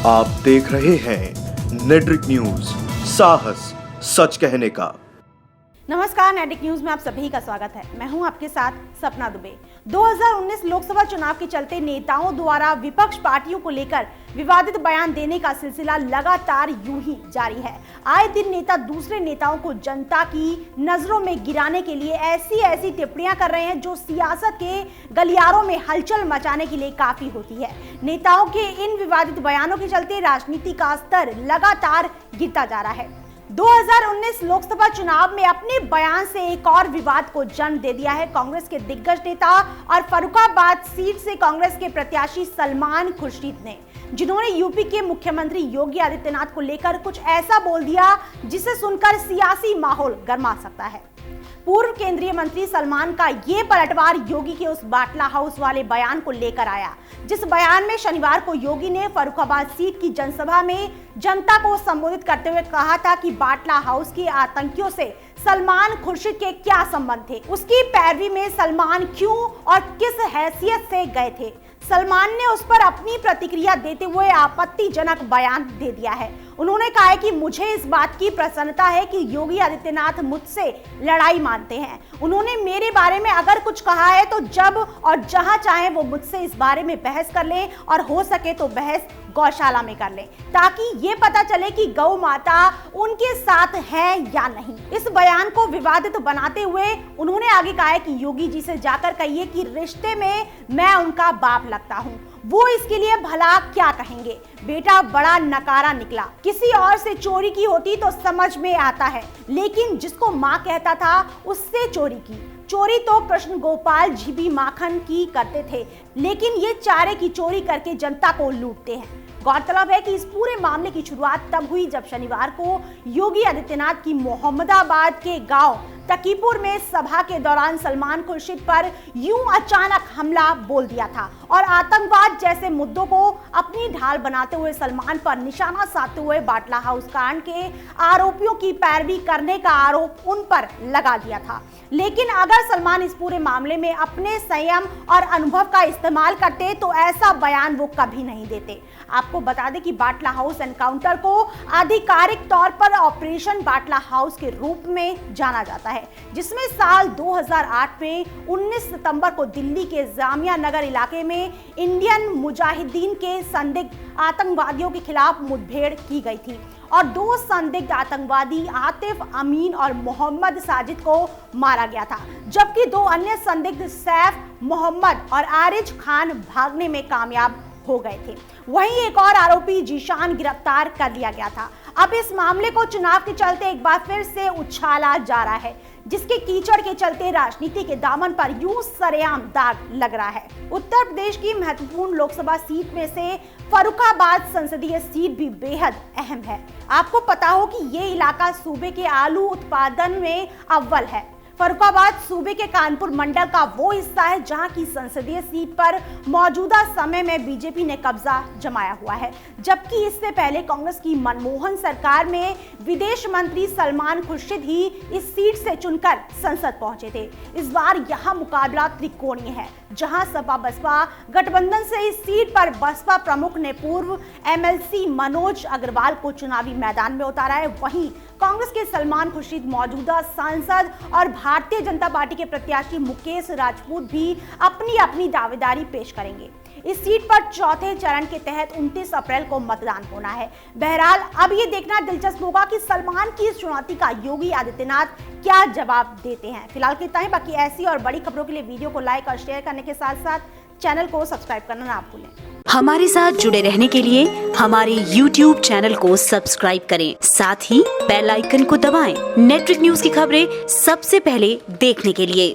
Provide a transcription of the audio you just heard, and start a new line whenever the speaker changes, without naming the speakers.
आप देख रहे हैं नेट्रिक न्यूज, साहस सच कहने का।
नमस्कार, नेट्रिक न्यूज में आप सभी का स्वागत है। मैं हूं आपके साथ सपना दुबे। 2019 लोकसभा चुनाव के चलते नेताओं द्वारा विपक्ष पार्टियों को लेकर विवादित बयान देने का सिलसिला लगातार यूं ही जारी है। आए दिन नेता दूसरे नेताओं को जनता की नजरों में गिराने के लिए ऐसी टिप्पणियां कर रहे हैं जो सियासत के गलियारों में हलचल मचाने के लिए काफी होती है। नेताओं के इन विवादित बयानों के चलते राजनीति का स्तर लगातार गिरता जा रहा है। 2019 लोकसभा चुनाव में अपने बयान से एक और विवाद को जन्म दे दिया है। कांग्रेस के दिग्गज नेता और फर्रुखाबाद सीट से कांग्रेस के प्रत्याशी सलमान खुर्शीद ने, जिन्होंने यूपी के मुख्यमंत्री योगी आदित्यनाथ को लेकर कुछ ऐसा बोल दिया जिसे सुनकर सियासी माहौल गर्मा सकता है। पूर्व केंद्रीय मंत्री सलमान का ये पलटवार योगी के उस बाटला हाउस वाले बयान को लेकर आया, जिस बयान में शनिवार को योगी ने फर्रुखाबाद सीट की जनसभा में जनता को संबोधित करते हुए कहा था कि बाटला हाउस के आतंकियों से सलमान खुर्शीद के क्या संबंध थे, उसकी पैरवी में सलमान क्यों और किस हैसियत से गए थे। सलमान ने उस पर अपनी प्रतिक्रिया देते हुए आपत्तिजनक बयान दे दिया है। उन्होंने कहा है कि मुझे इस बात की प्रसन्नता है कि योगी आदित्यनाथ मुझसे लड़ाई मानते हैं। उन्होंने मेरे बारे में अगर कुछ कहा है तो जब और जहां चाहे वो मुझसे इस बारे में बहस कर लें और हो सके तो बहस गौशाला में कर लें, ताकि ये पता चले कि गौ माता उनके साथ है या नहीं। इस बयान को विवादित बनाते हुए उन्होंने आगे कहा है कि योगी जी से जाकर कहिए कि रिश्ते में मैं उनका बाप लगता हूँ, वो इसके लिए भला क्या कहेंगे। बेटा बड़ा नकारा निकला, किसी और से चोरी की होती तो समझ में आता है, लेकिन जिसको माँ कहता था उससे चोरी की। चोरी तो कृष्ण गोपाल जी भी माखन की करते थे, लेकिन ये चारे की चोरी करके जनता को लूटते हैं। गौरतलब है कि इस पूरे मामले की शुरुआत तब हुई जब शनिवार को योगी आदित्यनाथ की मोहम्मदाबाद के गांव तकीपुर में सभा के दौरान सलमान खुर्शीद पर यूं अचानक हमला बोल दिया था और आतंकवाद जैसे मुद्दों को अपनी ढाल बनाते हुए सलमान पर निशाना साधते हुए बाटला हाउस कांड के आरोपियों की पैरवी करने का आरोप उन पर लगा दिया था। लेकिन अगर सलमान इस पूरे मामले में अपने संयम और अनुभव का इस्तेमाल करते तो ऐसा बयान वो कभी नहीं देते। आपको बता दें कि बाटला हाउस एनकाउंटर को आधिकारिक तौर पर ऑपरेशन बाटला हाउस के रूप में जाना जाता है, जिसमें साल 2008 में 19 सितंबर को दिल्ली के जामिया नगर इलाके में इंडियन मुजाहिदीन के संदिग्ध आतंकवादियों के खिलाफ मुठभेड़ की गई थी और 2 संदिग्ध आतंकवादी आतिफ अमीन और मोहम्मद साजिद को मारा गया था, जबकि 2 अन्य संदिग्ध सैफ मोहम्मद और आरिज खान भागने में कामयाब हो गए थे। वहीं एक और आरोपी जीशान गिरफ्तार कर लिया गया था। अब इस मामले को चुनाव के चलते एक बार फिर से उछाला जा रहा है, जिसके कीचड़ के चलते राजनीति के दामन पर यूं सरेआम दाग लग रहा है। उत्तर प्रदेश की महत्वपूर्ण लोकसभा सीट में से फर्रुखाबाद संसदीय सीट भी बेहद अहम है। आपको पता हो कि ये इलाका सूबे के आलू उत्पादन में अव्वल है। फर्रुखाबाद सूबे के कानपुर मंडल का वो हिस्सा है जहां की संसदीय सीट पर मौजूदा समय में बीजेपी ने कब्जा जमाया हुआ है, जबकि इससे पहले कांग्रेस की मनमोहन सरकार में विदेश मंत्री सलमान खुर्शीद ही इस सीट से चुनकर संसद पहुंचे थे। इस बार यहां मुकाबला त्रिकोणीय है, जहां सपा बसपा गठबंधन से इस सीट पर बसपा प्रमुख ने पूर्व एमएलसी मनोज अग्रवाल को चुनावी मैदान में उतारा है। वहीं कांग्रेस के सलमान खुर्शीद मौजूदा सांसद और भारतीय जनता पार्टी के प्रत्याशी मुकेश राजपूत भी अपनी अपनी दावेदारी पेश करेंगे। इस सीट पर चौथे चरण के तहत 29 अप्रैल को मतदान होना है। बहरहाल अब ये देखना दिलचस्प होगा कि सलमान की इस चुनौती का योगी आदित्यनाथ क्या जवाब देते हैं। फिलहाल के इतना ही। बाकी ऐसी और बड़ी खबरों के लिए वीडियो को लाइक और शेयर करने के साथ साथ चैनल को सब्सक्राइब करना ना भूलें।
हमारे साथ जुड़े रहने के लिए हमारे YouTube चैनल को सब्सक्राइब करें, साथ ही बेल आइकन को दबाएं। नेट्रिक न्यूज की खबरें सबसे पहले देखने के लिए।